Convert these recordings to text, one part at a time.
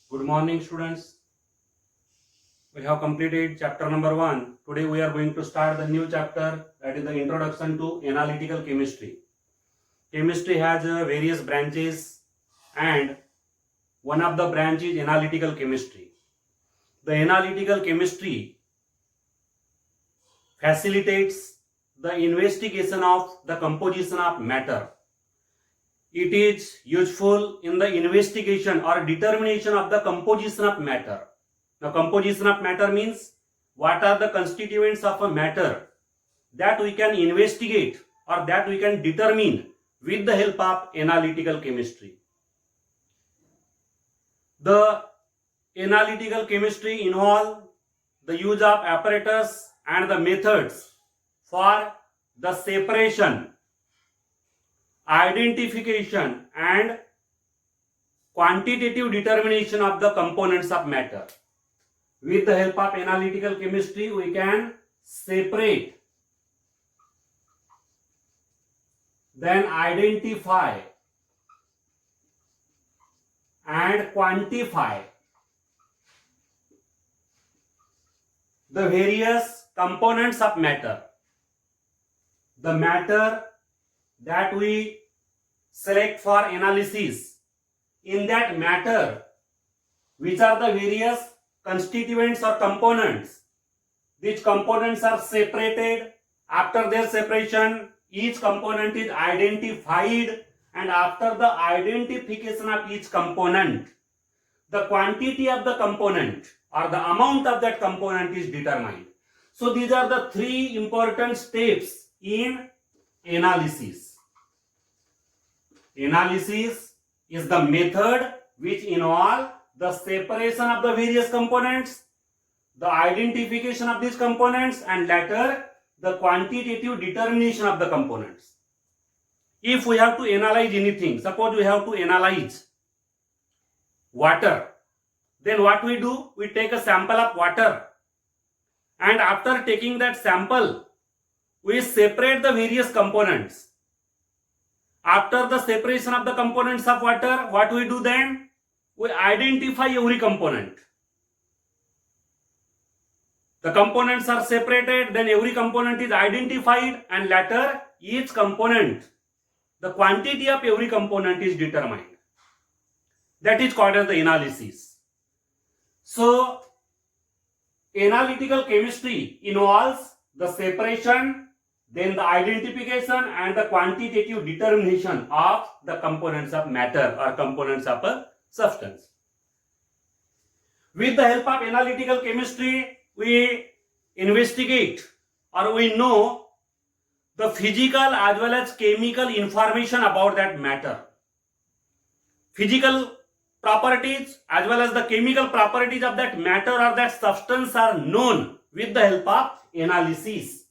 Good morning, students. We have completed chapter number 1. Today we are going to start the new chapter, that is the introduction to analytical chemistry. Chemistry has various branches, and one of the branch is analytical chemistry. The analytical chemistry facilitates the investigation of the composition of matter. It is useful in the investigation or determination of the composition of matter. Now, composition of matter means what are the constituents of a matter that we can investigate or that we can determine with the help of analytical chemistry. The analytical chemistry involves the use of apparatus and the methods for the separation, identification and quantitative determination of the components of matter. With the help of analytical chemistry, we can separate, then identify and quantify the various components of matter. The matter that we select for analysis, in that matter, which are the various constituents or components. These components are separated. After their separation, each component is identified, and after the identification of each component, the quantity of the component or the amount of that component is determined. So these are the three important steps in analysis. Analysis is the method which involves the separation of the various components, the identification of these components, and later the quantitative determination of the components. If we have to analyze anything, suppose we have to analyze water, then what we do? We take a sample of water, and after taking that sample, we separate the various components. After the separation of the components of water, what we do then? We identify every component. The components are separated, then every component is identified, and later each component, the quantity of every component is determined. That is called as the analysis. So, analytical chemistry involves the separation, then the identification and the quantitative determination of the components of matter or components of a substance. With the help of analytical chemistry, we investigate or we know the physical as well as chemical information about that matter. Physical properties as well as the chemical properties of that matter or that substance are known with the help of analysis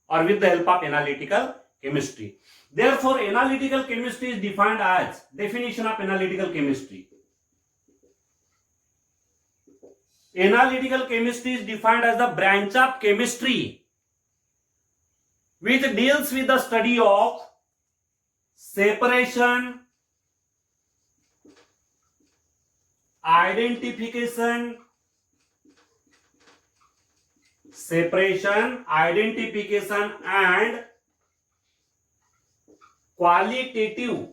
or with the help of analytical chemistry. Therefore, analytical chemistry is defined as, definition of analytical chemistry. Analytical chemistry is defined as the branch of chemistry which deals with the study of separation, identification, and qualitative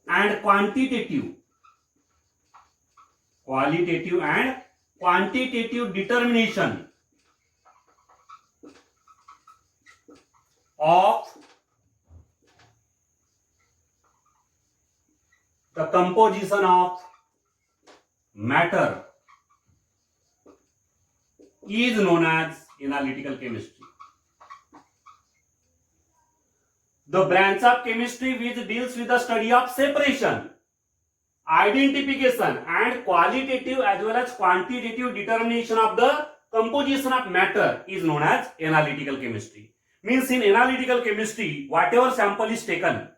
and quantitative determination of the composition of matter is known as analytical chemistry. The branch of chemistry which deals with the study of separation, identification and qualitative as well as quantitative determination of the composition of matter is known as analytical chemistry. Means in analytical chemistry, whatever sample is taken,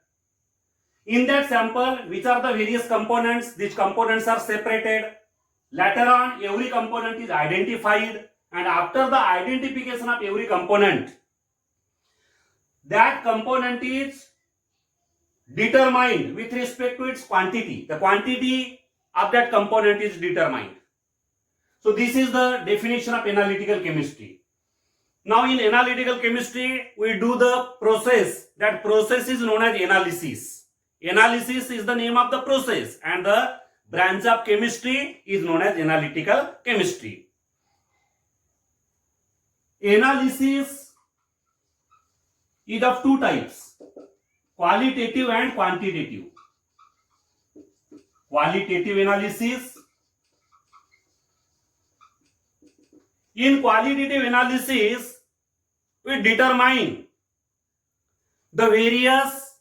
in that sample, which are the various components, these components are separated. Later on, every component is identified, and after the identification of every component, that component is determined with respect to its quantity. The quantity of that component is determined. So this is the definition of analytical chemistry. Now in analytical chemistry, we do the process. That process is known as analysis. Analysis is the name of the process, and the branch of chemistry is known as analytical chemistry. Analysis is of two types, qualitative and quantitative. Qualitative analysis. In qualitative analysis, we determine the various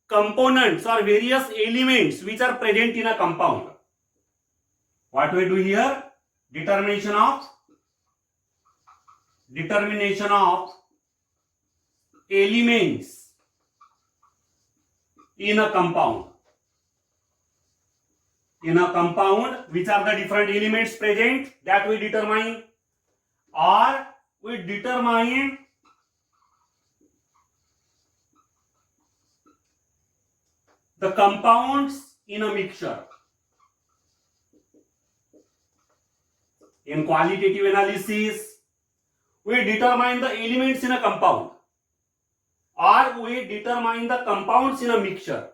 components or various elements which are present in a compound. What we do here? Determination of elements in a compound. In a compound, which are the different elements present, that we determine, or we determine the compounds in a mixture. In qualitative analysis, we determine the elements in a compound, or we determine the compounds in a mixture.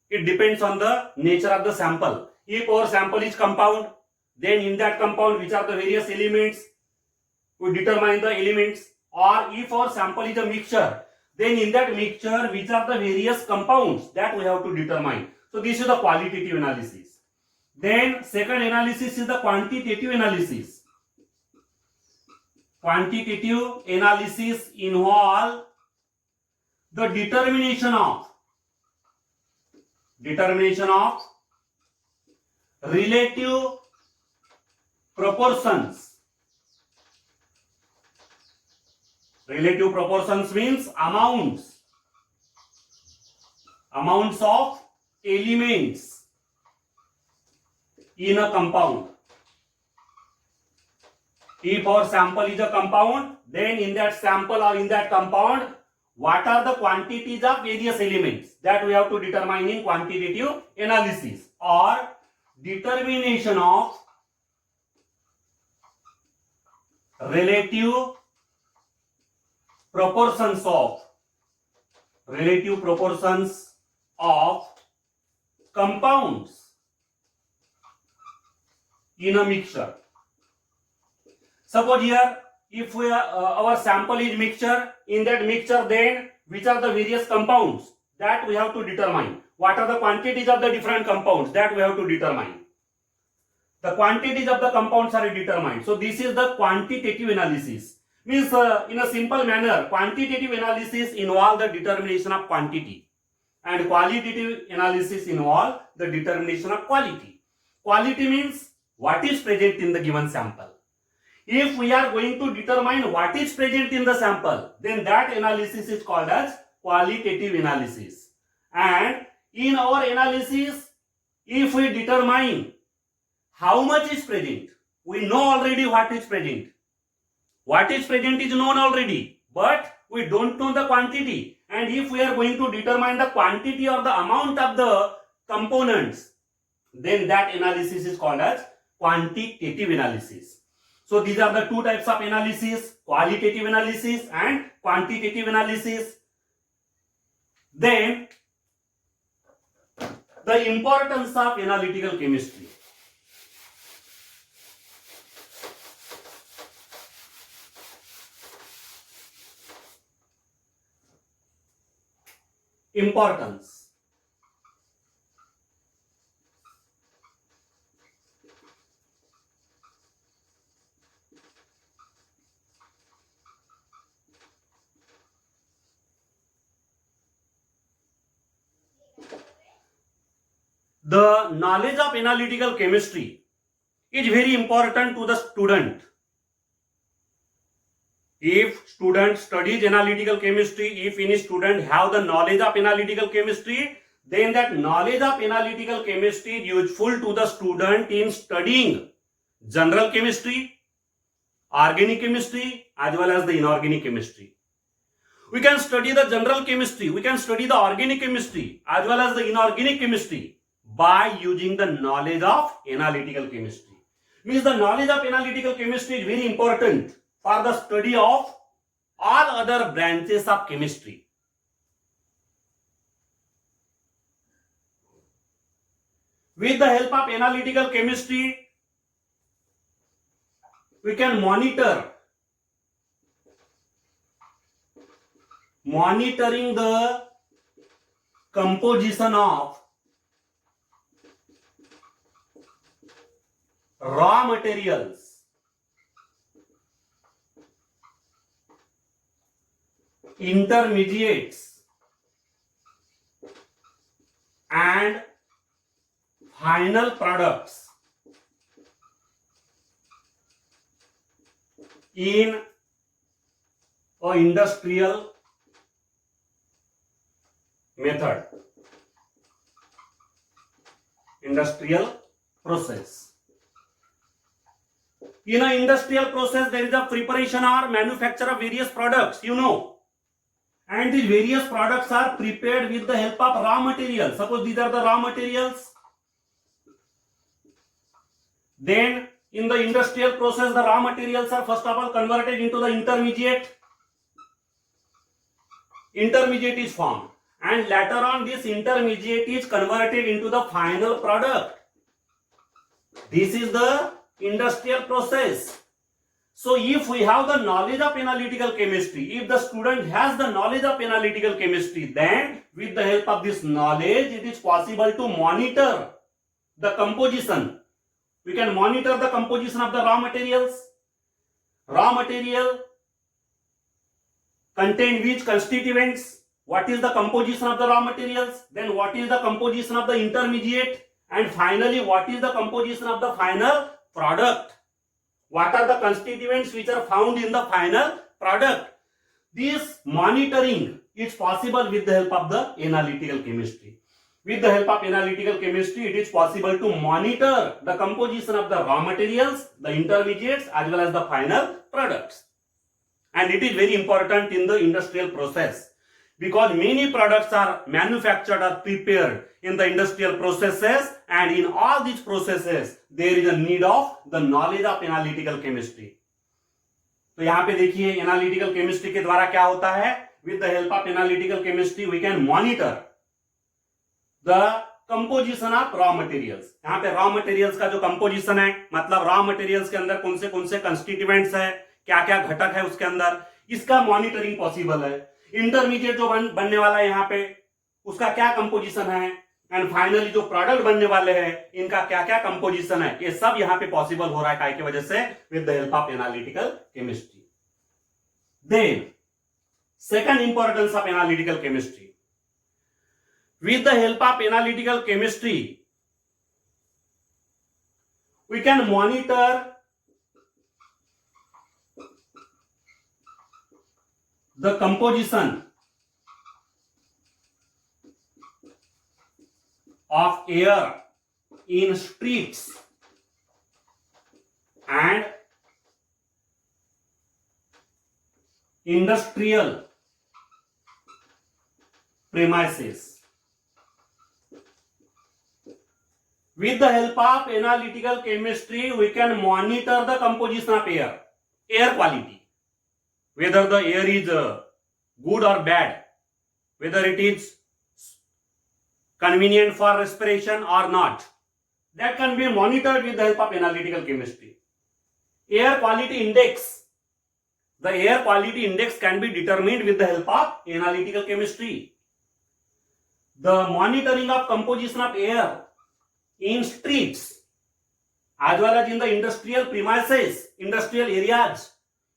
It depends on the nature of the sample. If our sample is compound, then in that compound which are the various elements, we determine the elements. Or if our sample is a mixture, then in that mixture which are the various compounds, that we have to determine. So this is the qualitative analysis. Then second analysis is the quantitative analysis. Quantitative analysis involves the determination of relative proportions. Relative proportions means amounts of elements in a compound. If our sample is a compound, then in that sample or in that compound, what are the quantities of various elements, that we have to determine in quantitative analysis. Or determination of relative proportions of compounds in a mixture. Suppose here, if we our sample is mixture, in that mixture, then which are the various compounds, that we have to determine. What are the quantities of the different compounds, that we have to determine. The quantities of the compounds are determined. So this is the quantitative analysis. Means in a simple manner, quantitative analysis involves the determination of quantity, and qualitative analysis involves the determination of quality. Quality means what is present in the given sample. If we are going to determine what is present in the sample, then that analysis is called as qualitative analysis. And in our analysis, if we determine how much is present, we know already what is present. What is present is known already, but we don't know the quantity. And if we are going to determine the quantity or the amount of the components, then that analysis is called as quantitative analysis. So these are the two types of analysis, qualitative analysis and quantitative analysis. Then the importance of analytical chemistry. Importance. The knowledge of analytical chemistry is very important to the student. If student studies analytical chemistry, if any student have the knowledge of analytical chemistry, then that knowledge of analytical chemistry is useful to the student in studying general chemistry, organic chemistry, as well as the inorganic chemistry. We can study the general chemistry, we can study the organic chemistry as well as the inorganic chemistry by using the knowledge of analytical chemistry. Means the knowledge of analytical chemistry is very important for the study of all other branches of chemistry. With the help of analytical chemistry, we can monitoring the composition of raw materials, intermediates, and final products in a industrial method, industrial process. In an industrial process, there is a preparation or manufacture of various products, and these various products are prepared with the help of raw materials. Suppose these are the raw materials. Then in the industrial process, the raw materials are first of all converted into the intermediate. Intermediate is formed, and later on this intermediate is converted into the final product. This is the industrial process. So if we have the knowledge of analytical chemistry, if the student has the knowledge of analytical chemistry, then with the help of this knowledge, it is possible to monitor the composition. We can monitor the composition of the raw materials. Raw material contain which constituents? What is the composition of the raw materials? Then what is the composition of the intermediate? And finally, what is the composition of the final product? What are the constituents which are found in the final product? This monitoring is possible with the help of the analytical chemistry. With the help of analytical chemistry, it is possible to monitor the composition of the raw materials, the intermediates, as well as the final products. And it is very important in the industrial process, because many products are manufactured or prepared in the industrial processes, and in all these processes there is a need of the knowledge of analytical chemistry. तो यहाँ पे देखिए analytical chemistry के द्वारा क्या होता है, with the help of analytical chemistry we can monitor the composition of raw materials. यहाँ पे रॉ मटेरियल्स का जो कंपोजिशन है, मतलब रॉ मटेरियल्स के अंदर कौन से कंस्टिट्यूएंट्स है, क्या क्या घटक है उसके अंदर, इसका मॉनिटरिंग पॉसिबल है. इंटरमीडिएट जो बनने वाला है यहाँ पे, उसका क्या कंपोजिशन है, एंड फाइनली जो प्रोडक्ट बनने वाले हैं इनका क्या क्या कंपोजिशन है, ये सब यहाँ पे पॉसिबल हो रहा है काय की वजह से, with the help of analytical chemistry. Then second importance of analytical chemistry, with the help of analytical chemistry we can monitor the composition of air in streets and industrial premises. With the help of analytical chemistry, we can monitor the composition of air quality, whether the air is good or bad, whether it is convenient for respiration or not. That can be monitored with the help of analytical chemistry. Air quality index, the air quality index can be determined with the help of analytical chemistry. The monitoring of composition of air in streets as well as in the industrial premises, industrial areas.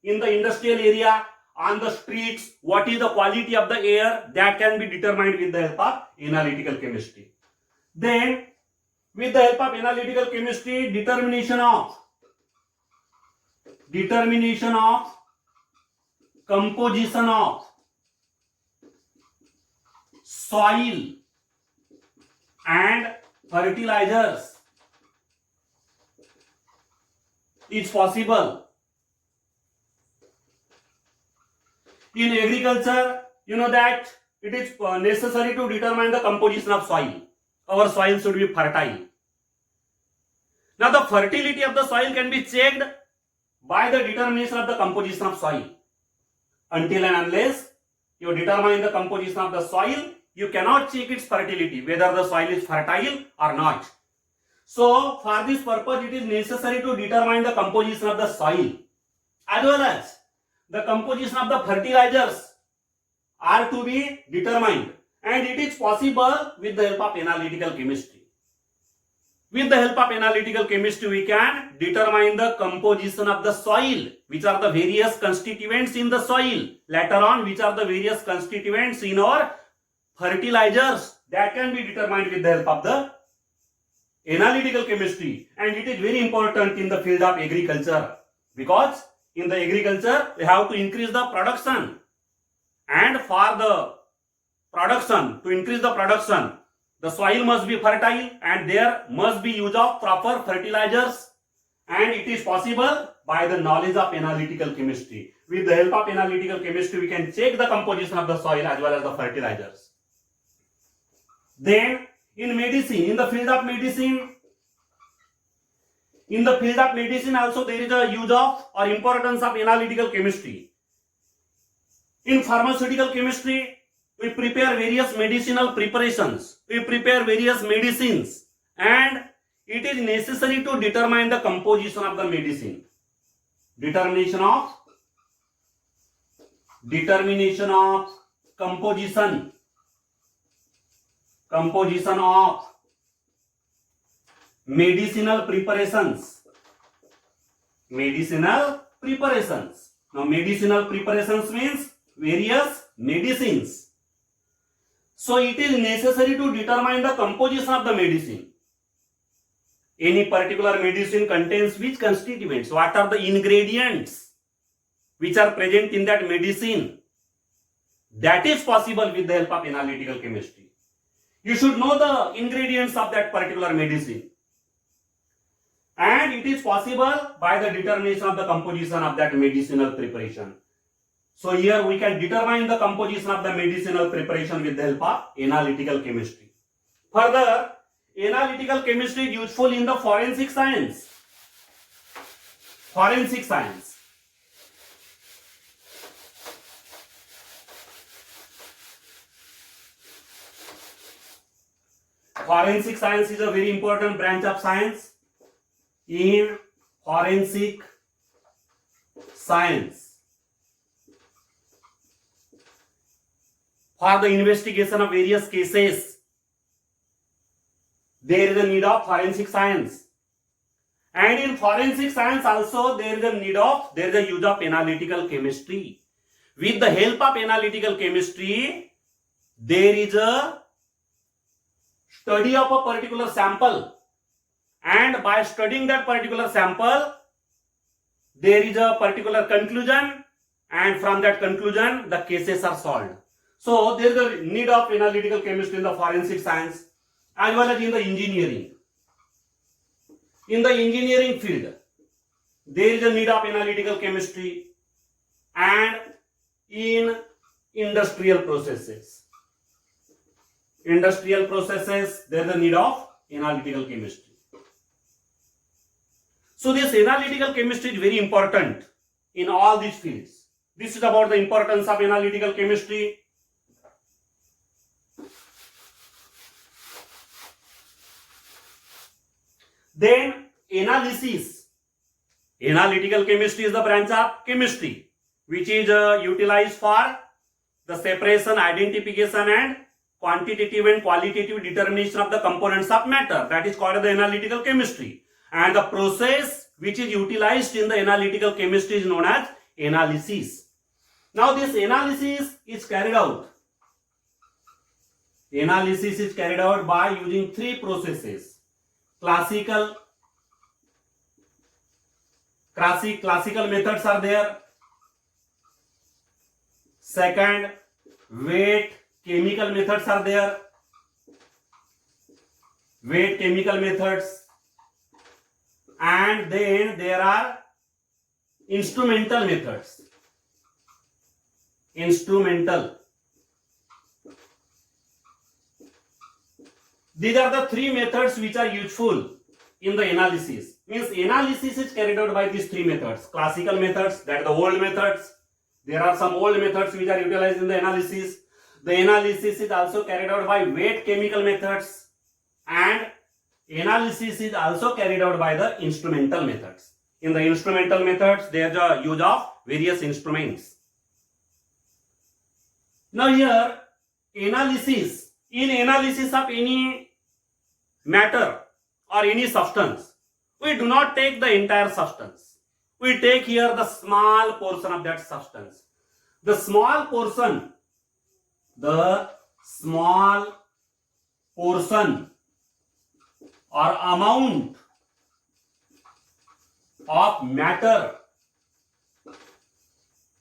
In the industrial area, on the streets, what is the quality of the air, that can be determined with the help of analytical chemistry. Then with the help of analytical chemistry, determination of composition of soil and fertilizers is possible. In agriculture, you know that it is necessary to determine the composition of soil. Our soil should be fertile. Now the fertility of the soil can be checked by the determination of the composition of soil. Until and unless you determine the composition of the soil, you cannot check its fertility, whether the soil is fertile or not. So for this purpose, it is necessary to determine the composition of the soil as well as the composition of the fertilizers are to be determined, and it is possible with the help of analytical chemistry. With the help of analytical chemistry, we can determine the composition of the soil, which are the various constituents in the soil. Later on, which are the various constituents in our fertilizers, that can be determined with the help of the analytical chemistry. And it is very important in the field of agriculture, because in the agriculture we have to increase the production, and for the production, to increase the production, the soil must be fertile and there must be use of proper fertilizers, and it is possible by the knowledge of analytical chemistry. With the help of analytical chemistry, we can check the composition of the soil as well as the fertilizers. Then in medicine, in the field of medicine also there is a use of or importance of analytical chemistry. In pharmaceutical chemistry, we prepare various medicinal preparations, we prepare various medicines, and it is necessary to determine the composition of the medicine. Determination of composition of medicinal preparations. Now medicinal preparations means various medicines. So it is necessary to determine the composition of the medicine. Any particular medicine contains which constituents? What are the ingredients which are present in that medicine? That is possible with the help of analytical chemistry. You should know the ingredients of that particular medicine. And it is possible by the determination of the composition of that medicinal preparation. So here we can determine the composition of the medicinal preparation with the help of analytical chemistry. Further, analytical chemistry is useful in the forensic science. Forensic science. Forensic science is a very important branch of science. In forensic science, for the investigation of various cases, there is a need of forensic science. And in forensic science also there is a use of analytical chemistry. With the help of analytical chemistry, there is a study of a particular sample, and by studying that particular sample, there is a particular conclusion, and from that conclusion the cases are solved. So there is a need of analytical chemistry in the forensic science as well as in the engineering. In the engineering field, there is a need of analytical chemistry, and in industrial processes, there is a need of analytical chemistry. So this analytical chemistry is very important in all these fields. This is about the importance of analytical chemistry. Then analysis. Analytical chemistry is the branch of chemistry which is utilized for the separation, identification and quantitative and qualitative determination of the components of matter. That is called the analytical chemistry. And the process which is utilized in the analytical chemistry is known as analysis. Now this analysis is carried out. Analysis is carried out by using three processes. Classical methods are there. Second, wet chemical methods are there. Wet chemical methods. And then there are instrumental methods. instrumental. These are the three methods which are useful in the analysis. Means analysis is carried out by these three methods. Classical methods, that are the old methods. There are some old methods which are utilized in the analysis. The analysis is also carried out by wet chemical methods, and analysis is also carried out by the instrumental methods. In the instrumental methods, there is a use of various instruments. Now here, analysis. In analysis of any matter or any substance, we do not take the entire substance. We take here the small portion of that substance. The small portion or amount of matter,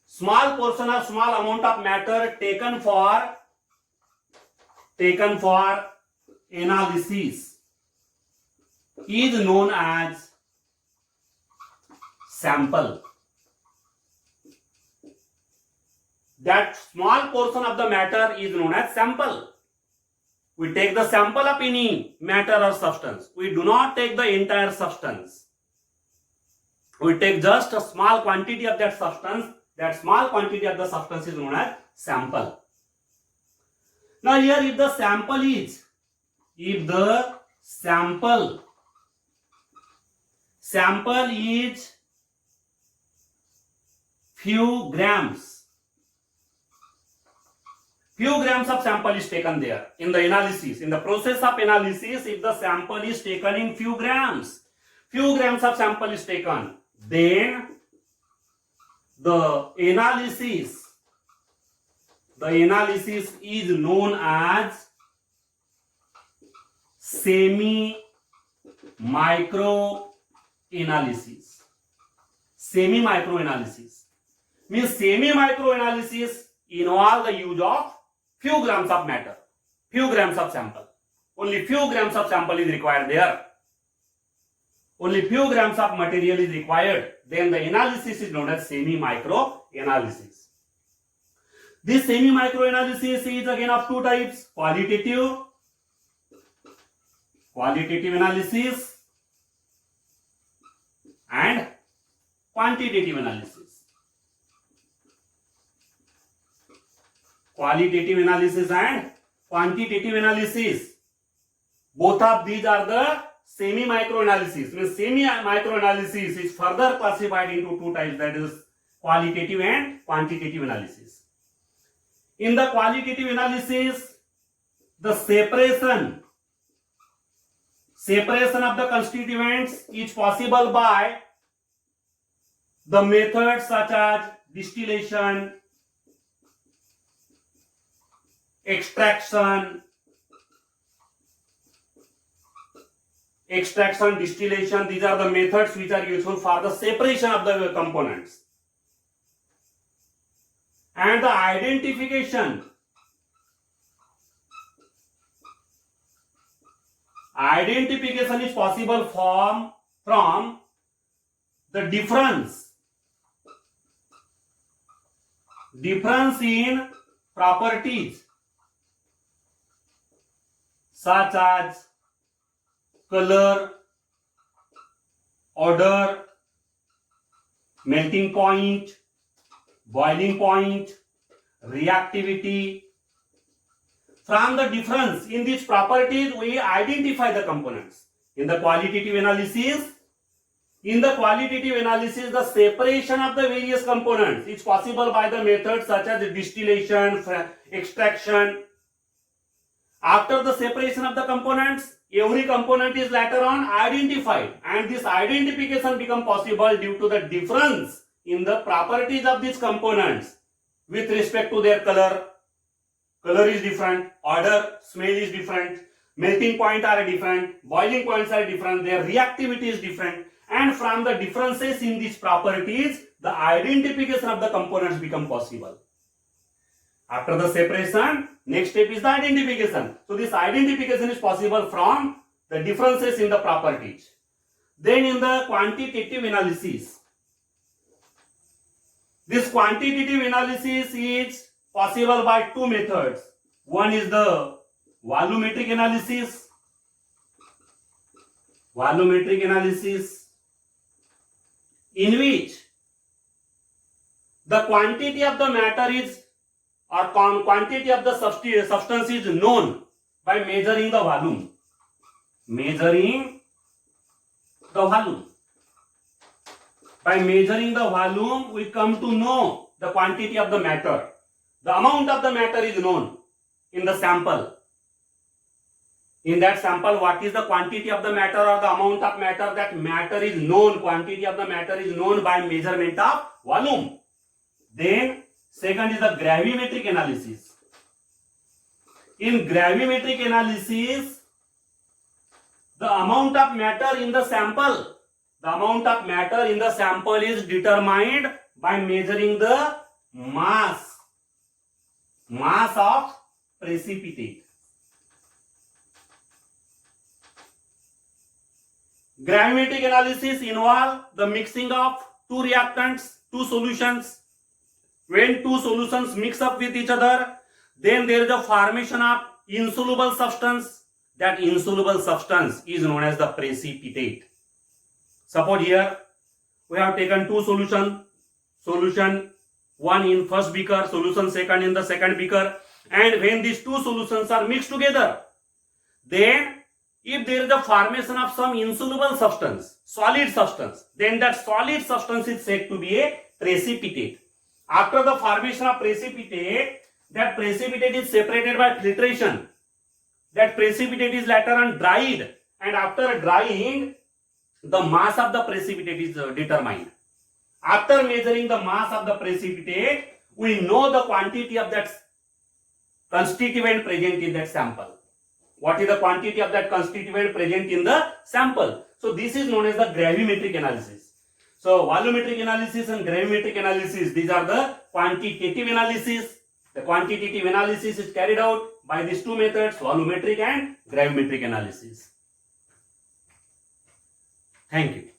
small portion or small amount of matter taken for analysis is known as sample. That small portion of the matter is known as sample. We take the sample of any matter or substance. We do not take the entire substance. We take just a small quantity of that substance. That small quantity of the substance is known as sample. Now here, if the sample is few grams of sample is taken there in the analysis. In the process of analysis, if the sample is taken in few grams of sample is taken, then the analysis is known as semi-micro analysis. Semi-micro analysis means semi-micro analysis involve the use of few grams of matter, few grams of sample. Only few grams of sample is required there. Only few grams of material is required. Then the analysis is known as semi-micro analysis. This semi-micro analysis is again of two types: qualitative analysis and quantitative analysis. Qualitative analysis and quantitative analysis. Both of these are the semi-micro analysis. Means semi-micro analysis is further classified into two types, that is qualitative and quantitative analysis. In the qualitative analysis, the separation of the constituents is possible by the methods such as distillation, extraction, distillation. These are the methods which are useful for the separation of the components. And the identification is possible from the difference in properties such as color, odor, melting point, boiling point, reactivity. From the difference in these properties, we identify the components. In the qualitative analysis, the separation of the various components is possible by the methods such as distillation, extraction. After the separation of the components, every component is later on identified, and this identification becomes possible due to the difference in the properties of these components with respect to their color. Color is different, odor, smell is different, melting point are different, boiling points are different, their reactivity is different, and from the differences in these properties, the identification of the components become possible. After the separation, next step is the identification. So this identification is possible from the differences in the properties. Then in the quantitative analysis, This quantitative analysis is possible by two methods. One is the volumetric analysis. Volumetric analysis, in which the quantity of the matter is or quantity of the substance is known by measuring the volume. Measuring the volume. By measuring the volume, we come to know the quantity of the matter. The amount of the matter is known in the sample. In that sample, what is the quantity of the matter or the amount of matter? That matter is known, quantity of the matter is known by measurement of volume. Then, second is the gravimetric analysis. In gravimetric analysis, the amount of matter in the sample, is determined by measuring the mass of precipitate. Gravimetric analysis involves the mixing of two reactants, two solutions. When two solutions mix up with each other, then there is a formation of insoluble substance. That insoluble substance is known as the precipitate. Suppose here we have taken two solution one in first beaker, solution second in the second beaker, and when these two solutions are mixed together, then if there is a formation of some insoluble substance, solid substance, then that solid substance is said to be a precipitate. After the formation of precipitate, that precipitate is separated by filtration. That precipitate is later on dried, and after drying, the mass of the precipitate is determined. After measuring the mass of the precipitate, we know the quantity of that constituent present in that sample. What is the quantity of that constituent present in the sample? So this is known as the gravimetric analysis. So volumetric analysis and gravimetric analysis, these are the quantitative analysis. The quantitative analysis is carried out by these two methods, volumetric and gravimetric analysis. Thank you.